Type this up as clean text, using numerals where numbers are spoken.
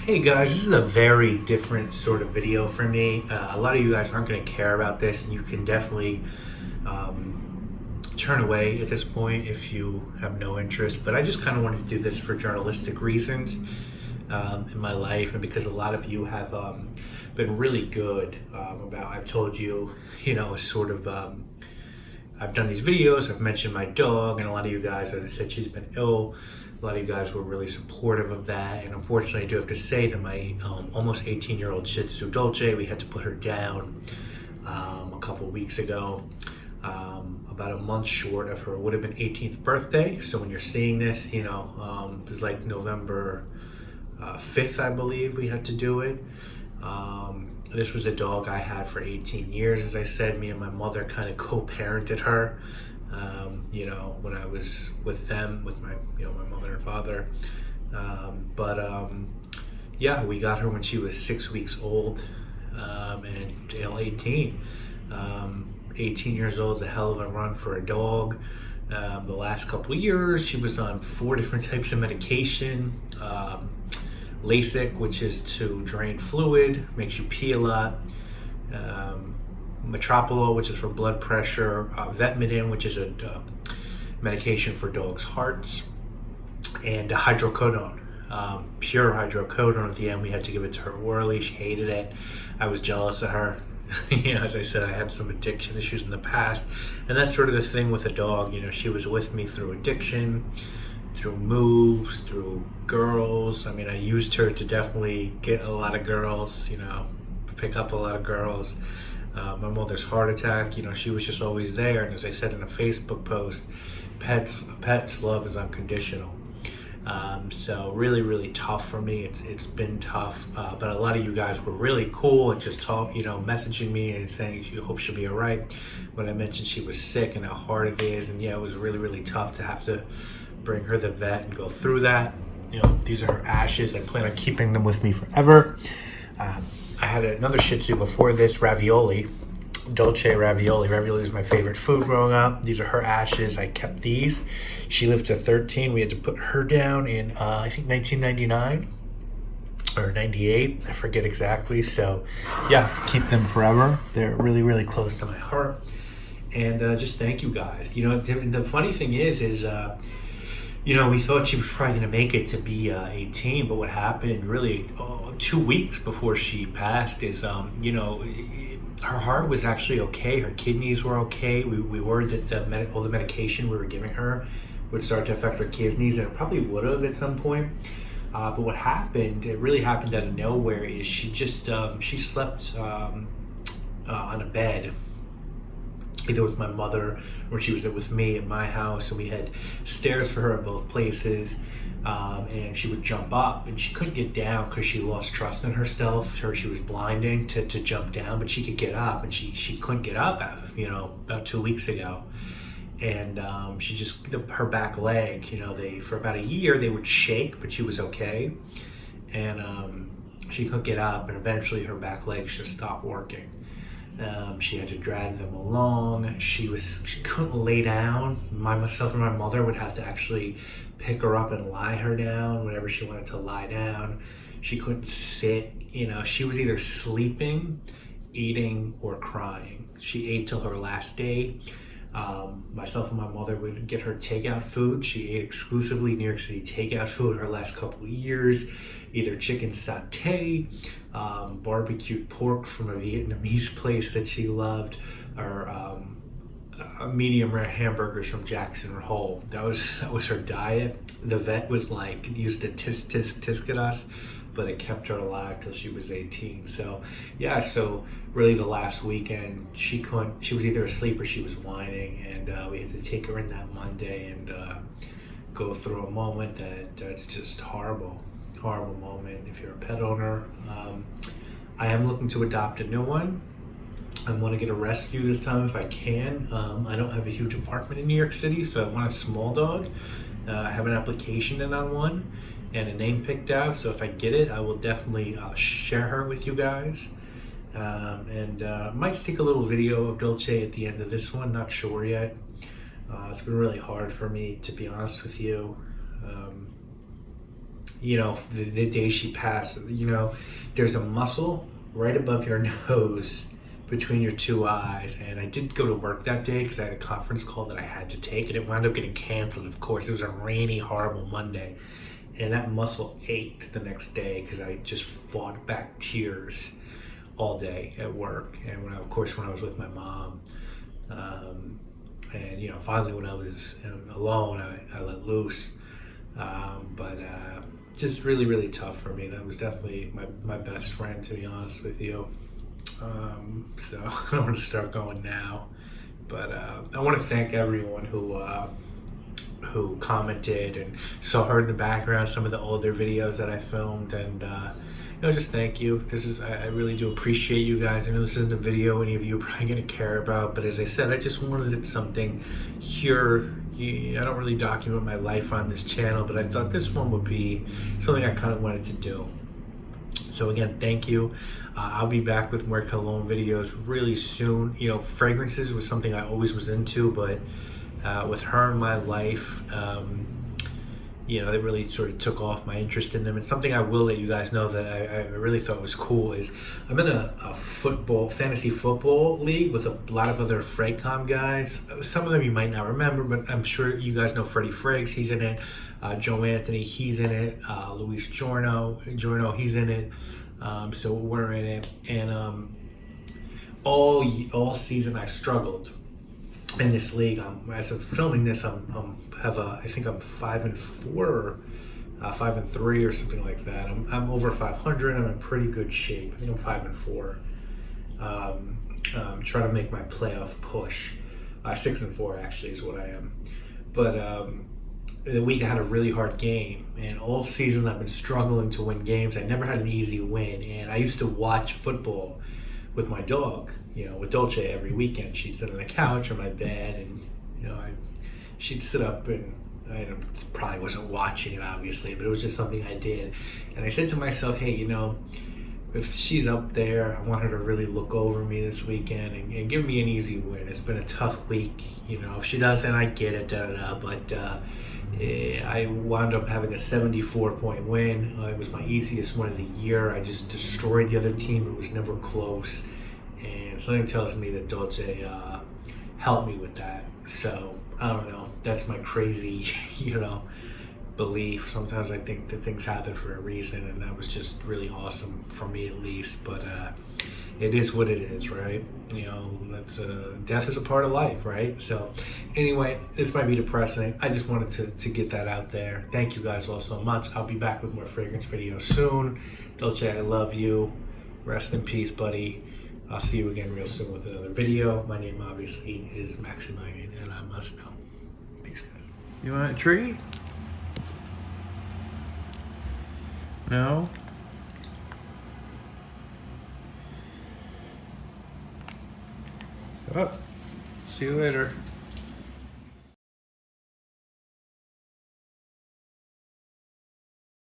Hey guys, this is a very different sort of video for me. A lot of you guys aren't going to care about this, and you can definitely turn away at this point if you have no interest. But I just kind of wanted to do this for journalistic reasons in my life, and because a lot of you have been really good about. I've told you, sort of. I've done these videos. I've mentioned my dog, and a lot of you guys, as I said, she's been ill. A lot of you guys were really supportive of that, and unfortunately, I do have to say that my almost 18-year-old Shih Tzu Dolce, we had to put her down a couple weeks ago, about a month short of her would have been 18th birthday. So when you're seeing this, it was like November 5th, I believe we had to do it. This was a dog I had for 18 years. As I said, me and my mother kind of co-parented her. When I was with them, with my mother and father. We got her when she was 6 weeks old, and 18. 18 years old is a hell of a run for a dog. The last couple of years, she was on 4 different types of medication. LASIK, which is to drain fluid, makes you pee a lot. Metropolo, which is for blood pressure. Vetmidin, which is a medication for dogs' hearts. And hydrocodone, pure hydrocodone. At the end, we had to give it to her orally. She hated it. I was jealous of her. As I said, I had some addiction issues in the past. And that's sort of the thing with a dog. She was with me through addiction, through moves, through girls. I mean, I used her to definitely get a lot of girls, pick up a lot of girls. My mother's heart attack, she was just always there. And as I said in a Facebook post, pets love is unconditional. So really, really tough for me. It's been tough. But a lot of you guys were really cool and just messaging me and saying you hope she'll be all right. When I mentioned she was sick and how hard it is, and it was really, really tough to have to bring her to the vet and go through that. These are her ashes. I plan on keeping them with me forever. I had another Shih Tzu before this, Ravioli, Dolce Ravioli. Ravioli was my favorite food growing up. These are her ashes. I kept these. She lived to 13. We had to put her down in, I think, 1999 or 98. I forget exactly. So, keep them forever. They're really, really close to my heart. And just thank you guys. The funny thing is we thought she was probably going to make it to be 18, but what happened really 2 weeks before she passed is, her heart was actually okay. Her kidneys were okay. We worried that all the medication we were giving her would start to affect her kidneys, and it probably would have at some point. But what happened, it really happened out of nowhere, is she just, she slept on a bed, either with my mother or she was with me at my house, and we had stairs for her in both places, and she would jump up and she couldn't get down because she lost trust in herself. She was blinding to jump down, but she could get up, and she couldn't get up about 2 weeks ago. And she just, her back leg, for about a year they would shake, but she was okay, and she couldn't get up, and eventually her back legs just stopped working. She had to drag them along. She couldn't lay down. Myself and my mother would have to actually pick her up and lie her down whenever she wanted to lie down. She couldn't sit. She was either sleeping, eating, or crying. She ate till her last day. Myself and my mother would get her takeout food. She ate exclusively New York City takeout food her last couple of years, either chicken satay, barbecued pork from a Vietnamese place that she loved, or medium rare hamburgers from Jackson Hole. That was her diet. The vet was used to tisk at us, but it kept her alive till she was 18. So really the last weekend she was either asleep or she was whining, and we had to take her in that Monday and go through a moment that's just horrible moment if you're a pet owner. I am looking to adopt a new one. I want to get a rescue this time if I can. I don't have a huge apartment in New York City, so I want a small dog. I have an application in on one and a name picked out, so if I get it, I will definitely share her with you guys. Might take a little video of Dolce at the end of this one, not sure yet. It's been really hard for me, to be honest with you. the day she passed, there's a muscle right above your nose between your two eyes. And I did go to work that day because I had a conference call that I had to take, and it wound up getting canceled, of course. It was a rainy, horrible Monday. And that muscle ached the next day because I just fought back tears all day at work. And when I was with my mom, and finally when I was alone, I let loose. But just really, really tough for me. That was definitely my best friend, to be honest with you. So I don't want to start going now, but I want to thank everyone who commented and saw her in the background, some of the older videos that I filmed, and just thank you. I really do appreciate you guys. I know this isn't a video any of you are probably going to care about, but as I said, I just wanted something here. I don't really document my life on this channel, but I thought this one would be something I kind of wanted to do. So again, thank you. I'll be back with more cologne videos really soon. Fragrances was something I always was into, but with her in my life, it really sort of took off my interest in them. And something I will let you guys know that I really thought was cool is I'm in a fantasy football league with a lot of other Fragcom guys. Some of them you might not remember, but I'm sure you guys know Freddie Friggs, he's in it. Joe Anthony, he's in it. Luis Giorno, he's in it. So we're in it. And all season I struggled in this league. As of filming this, I think I'm 5-4 or 5-3 or something like that. I'm over 500. I'm in pretty good shape. I think I'm 5-4. Trying to make my playoff push. 6-4 actually is what I am. But the week I had a really hard game, and all season I've been struggling to win games. I never had an easy win, and I used to watch football with my dog, with Dolce every weekend. She'd sit on the couch or my bed, and she'd sit up, and I probably wasn't watching it obviously, but it was just something I did. And I said to myself, hey, if she's up there, I want her to really look over me this weekend and give me an easy win. It's been a tough week, if she doesn't, I get it, but I wound up having a 74-point win. It was my easiest win of the year. I just destroyed the other team. It was never close, and something tells me that Dolce helped me with that. So I don't know, that's my crazy belief. Sometimes I think that things happen for a reason, and that was just really awesome for me at least. But it is what it is, right? That's death is a part of life, right? So anyway, this might be depressing. I just wanted to get that out there. Thank you guys all so much. I'll be back with more fragrance videos soon. Dolce, I love you. Rest in peace, buddy. I'll see you again real soon with another video. My name obviously is Maximilian, and I must know. Peace, guys. You want a treat? No? Oh, see you later.